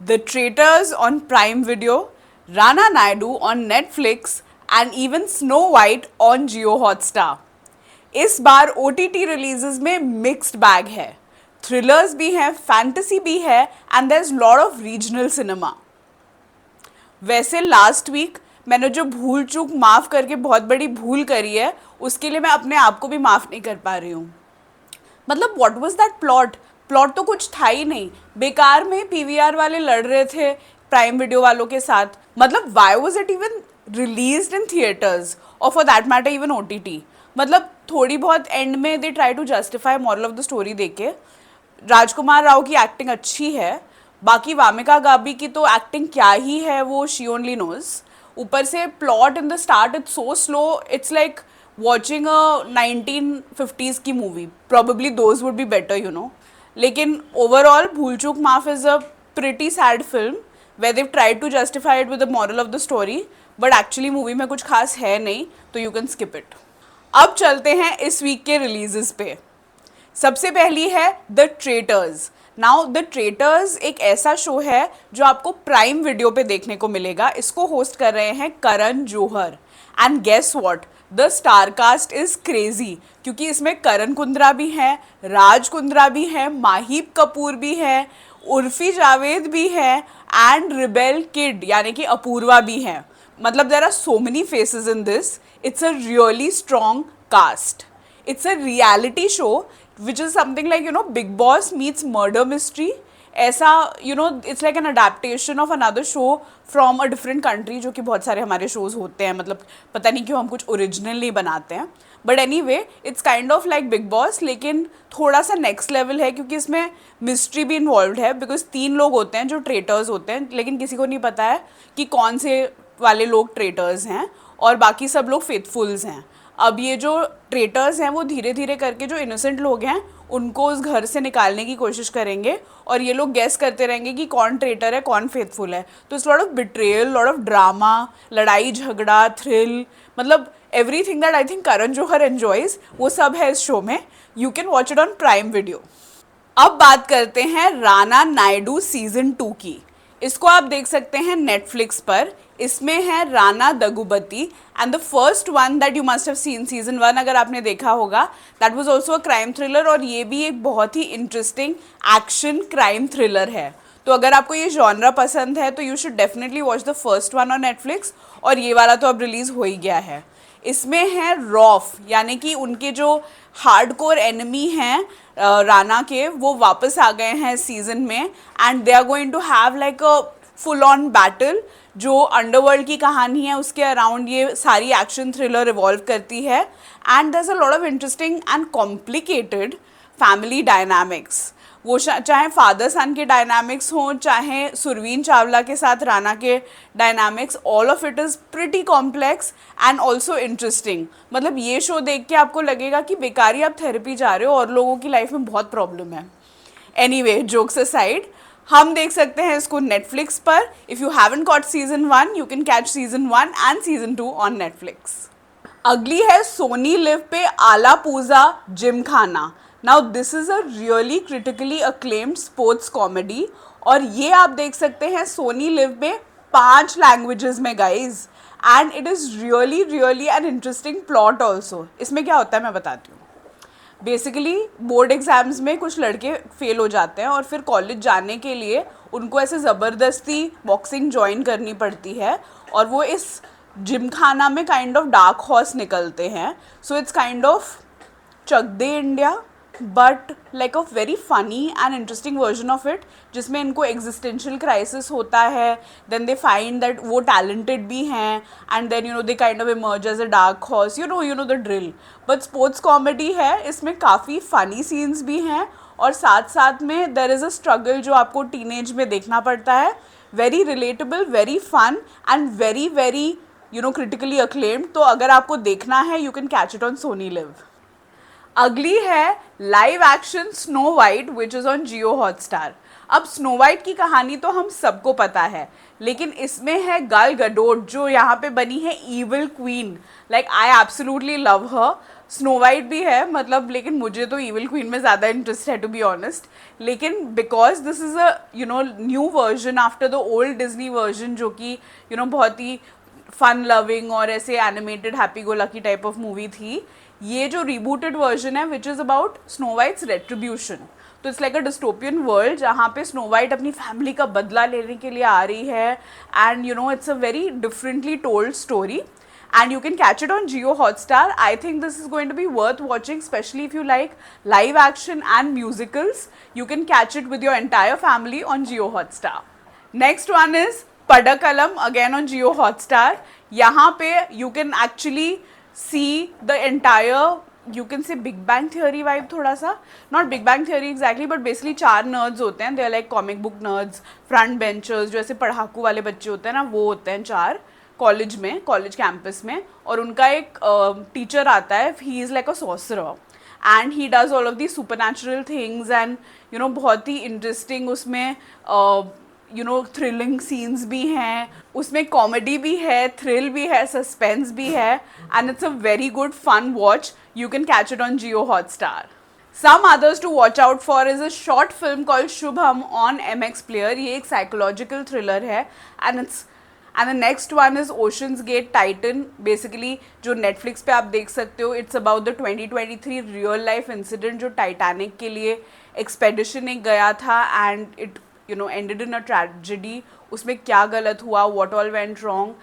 The Traitors on Prime Video, Rana Naidu on Netflix and even Snow White on Jio Hotstar. इस बार OTT releases में mixed bag है. Thrillers भी हैं, fantasy भी है and there is lot of regional cinema. वैसे last week मैंने जो भूल चूक माफ़ करके बहुत बड़ी भूल करी है उसके लिए मैं अपने आप को भी माफ़ नहीं कर पा रही हूँ. मतलब what was that plot. Plot तो कुछ था ही नहीं. बेकार में पीवीआर वाले लड़ रहे थे प्राइम वीडियो वालों के साथ. मतलब why was it even released in theatres और for that matter even OTT. मतलब थोड़ी बहुत एंड में they try to justify moral of the story देके. राजकुमार राव की एक्टिंग अच्छी है. बाकी वामिका गाबी की तो एक्टिंग क्या ही है, वो शी ओनली नोज. ऊपर से plot in the start it's so slow. It's like watching a 1950s की movie. Probably those would be better you know. लेकिन overall Bhool Chuk Maaf is a pretty sad film where they've tried to justify it with the moral of the story, but actually movie में कुछ खास है नहीं, तो you can skip it. अब चलते हैं इस वीक के रिलीजेस पे. सबसे पहली है the traitors. Now the traitors एक ऐसा शो है जो आपको प्राइम वीडियो पे देखने को मिलेगा. इसको होस्ट कर रहे हैं Karan Johar. And guess what, the star cast is crazy क्योंकि इसमें करण कुंद्रा भी हैं, राज कुंद्रा भी हैं, माहिब कपूर भी है, उर्फी जावेद भी है एंड रिबेल किड यानी कि अपूर्वा भी है. मतलब there are so many faces in this. It's a really strong cast. It's a reality show which is something like Big Boss meets murder mystery. ऐसा it's like an adaptation of another show from a different country, जो कि बहुत सारे हमारे shows होते हैं. मतलब पता नहीं क्यों हम कुछ ओरिजिनल नहीं बनाते हैं. But any way it's kind of like big boss, लेकिन थोड़ा सा नेक्स्ट लेवल है क्योंकि इसमें मिस्ट्री भी इन्वॉल्व है. बिकॉज 3 लोग होते हैं जो ट्रेटर्स होते हैं, लेकिन किसी को नहीं पता है कि कौन से वाले लोग ट्रेटर्स हैं और बाकी सब लोग फेथफुल्स हैं. अब ये जो ट्रेटर्स हैं वो धीरे धीरे करके जो इनोसेंट लोग हैं उनको उस घर से निकालने की कोशिश करेंगे और ये लोग गेस करते रहेंगे कि कौन ट्रेटर है कौन फेथफुल है. तो it's lot of betrayal, lot of drama, लड़ाई झगड़ा, थ्रिल. मतलब everything that I think Karan Johar enjoys वो सब है इस शो में. You can watch it on Prime Video. अब बात करते हैं राना नायडू सीजन 2 की. इसको आप देख सकते हैं नेटफ्लिक्स पर. इसमें है Rana Daggubati and the first one that you must have seen season 1 अगर आपने देखा होगा, that was also a crime thriller. और ये भी एक बहुत ही इंटरेस्टिंग एक्शन क्राइम थ्रिलर है. तो अगर आपको ये जॉनरा पसंद है तो you should definitely watch the first one on Netflix. और ये वाला तो अब रिलीज़ हो ही गया है. इसमें है रॉफ यानी कि उनके जो हार्डकोर एनिमी हैं राना के, वो वापस आ गए हैं सीजन में and they are going to have like a full on battle. जो अंडरवर्ल्ड की कहानी है उसके अराउंड ये सारी एक्शन थ्रिलर इवॉल्व करती है. And there is a lot of interesting and complicated family dynamics. वो चाहे फादर सन के डायनामिक्स हों, चाहे सुरवीन चावला के साथ राना के dynamics, all of it is pretty complex and also interesting. मतलब ये शो देख के आपको लगेगा कि बेकारी आप थेरेपी जा रहे हो और लोगों की लाइफ में बहुत प्रॉब्लम है. एनीवे, जोक्स असाइड, हम देख सकते हैं इसको नेटफ्लिक्स पर. If you haven't got season 1 you can catch season 1 and season 2 on Netflix. अगली है सोनी लिव पे आला पूजा जिम खाना. Now this is a really critically acclaimed sports comedy और ये आप देख सकते हैं सोनी लिव में 5 लैंग्वेजेस में guys. And it is really really an interesting plot also. इसमें क्या होता है मैं बताती हूँ. बेसिकली बोर्ड एग्ज़ाम्स में कुछ लड़के फेल हो जाते हैं और फिर कॉलेज जाने के लिए उनको ऐसे ज़बरदस्ती बॉक्सिंग ज्वाइन करनी पड़ती है और वो इस जिम खाना में काइंड ऑफ डार्क हॉर्स निकलते हैं. So it's kind of Chak De India but like a very funny and interesting version of it, जिसमें इनको एग्जिस्टेंशियल क्राइसिस होता है. देन दे फाइंड दैट वो टैलेंटेड भी हैं and then they kind of emerge as a dark horse. You know the drill. But sports comedy है, इसमें काफ़ी फ़नी सीन्स भी हैं और साथ साथ में देर इज़ अ स्ट्रगल जो आपको टीनेज में देखना पड़ता है. Very relatable, very fun and very very critically acclaimed. तो अगर आपको देखना है you can catch it on Sony LIV. अगली है live action Snow White which is on Jio Hotstar. अब स्नो वाइट की कहानी तो हम सबको पता है, लेकिन इसमें है गाल गडोट जो यहाँ पे बनी है evil queen. Like I absolutely love her. Snow white भी है मतलब, लेकिन मुझे तो ईविल क्वीन में ज़्यादा इंटरेस्ट है टू बी ऑनेस्ट. लेकिन because this is a new version after the old Disney version, जो कि बहुत ही फन लविंग और ऐसे animated happy go lucky type of movie थी. ये जो रिबूटेड वर्जन है which is about Snow White's retribution. तो it's like a dystopian world जहाँ पे स्नो वाइट अपनी फैमिली का बदला लेने के लिए आ रही है. And it's a very differently told story. And you can catch it on Jio Hotstar. I think this is going to be worth watching, especially if you like live action and musicals. You can catch it with your entire family on Jio Hotstar. Next one is Padakalam, again on Jio Hotstar. यहाँ पे you can actually see the entire, you can say Big Bang Theory vibe थोड़ा सा. Not Big Bang Theory exactly, but basically 4 nerds होते हैं. They are like comic book nerds, front benchers, जो ऐसे पढ़ाकू वाले बच्चे होते हैं ना, वो होते हैं 4 कॉलेज में, कॉलेज कैंपस में. और उनका एक टीचर आता है, he is like a sorcerer and he does all of the super natural things. And बहुत ही इंटरेस्टिंग उसमें थ्रिलिंग सीन्स भी हैं, उसमें कॉमेडी भी है, थ्रिल भी है, सस्पेंस भी है. And it's a very good fun watch. You can catch it on Jio Hotstar. Some others to watch out for is a short film called Shubham on MX Player. ये एक psychological thriller है and the next one is Ocean's Gate Titan. Basically जो Netflix पे आप देख सकते हो, it's about the 2023 real life incident जो Titanic के लिए expedition एक गया था and it ended in a tragedy. उसमें क्या गलत हुआ, what all went wrong.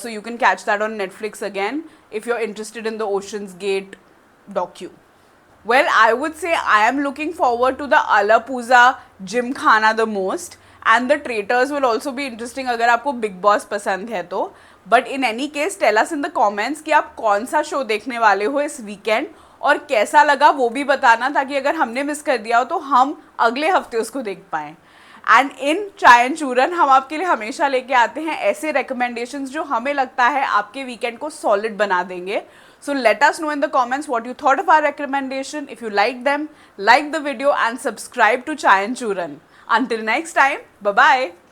So you can catch that on Netflix again if you're interested in the Ocean's Gate docu. Well, I would say I am looking forward to the Alappuzha Gymkhana the most. And the traitors will also भी interesting अगर आपको Bigg Boss पसंद है तो. But in any case tell us in the comments कि आप कौन सा शो देखने वाले हो इस वीकेंड और कैसा लगा वो भी बताना, ताकि अगर हमने मिस कर दिया हो तो हम अगले हफ्ते उसको देख पाएँ. एंड इन चाय एंड चूरन हम आपके लिए हमेशा लेके आते हैं ऐसे रिकमेंडेशंस जो हमें लगता है आपके वीकेंड को सॉलिड बना देंगे. So let us know in the comments what you thought of our recommendation. If you like them, like the video and subscribe to Chai and Churan. Until next time, bye-bye.